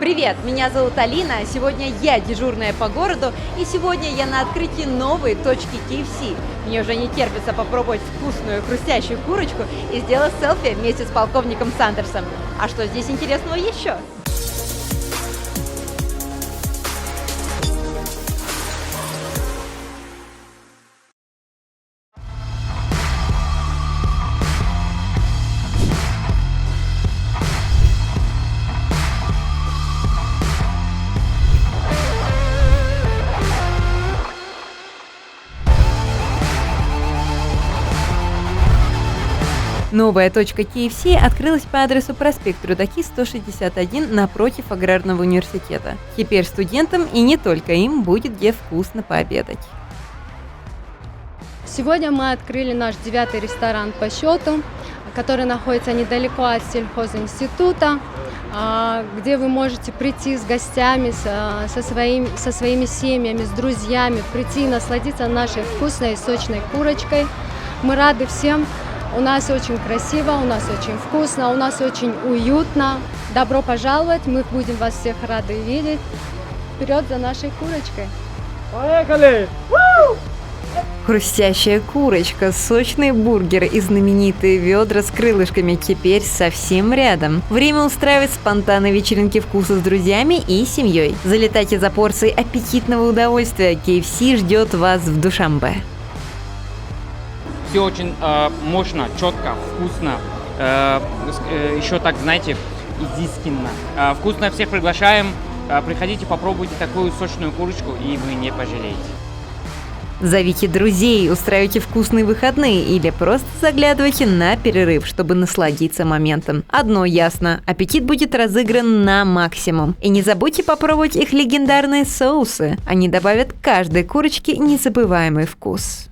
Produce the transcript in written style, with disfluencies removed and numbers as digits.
Привет, меня зовут Алина, сегодня я дежурная по городу, и сегодня я на открытии новой точки KFC. Мне уже не терпится попробовать вкусную хрустящую курочку и сделать селфи вместе с полковником Сандерсом. А что здесь интересного еще? Новая точка KFC открылась по адресу проспект Рудаки, 161 напротив Аграрного университета. Теперь студентам и не только им будет где вкусно пообедать. Сегодня мы открыли наш 9-й ресторан по счету, который находится недалеко от сельхозинститута, где вы можете прийти с гостями, со своими семьями, с друзьями, прийти и насладиться нашей вкусной и сочной курочкой. Мы рады всем. У нас очень красиво, у нас очень вкусно, у нас очень уютно. Добро пожаловать, мы будем вас всех рады видеть. Вперед за нашей курочкой! Поехали! Хрустящая курочка, сочный бургер и знаменитые ведра с крылышками теперь совсем рядом. Время устраивать спонтанные вечеринки вкуса с друзьями и семьей. Залетайте за порцией аппетитного удовольствия. KFC ждет вас в Душанбе. Все очень мощно, четко, вкусно, еще так, знаете, изысканно. Вкусно, всех приглашаем. Приходите, попробуйте такую сочную курочку, и вы не пожалеете. Зовите друзей, устраивайте вкусные выходные или просто заглядывайте на перерыв, чтобы насладиться моментом. Одно ясно – аппетит будет разыгран на максимум. И не забудьте попробовать их легендарные соусы. Они добавят каждой курочке незабываемый вкус.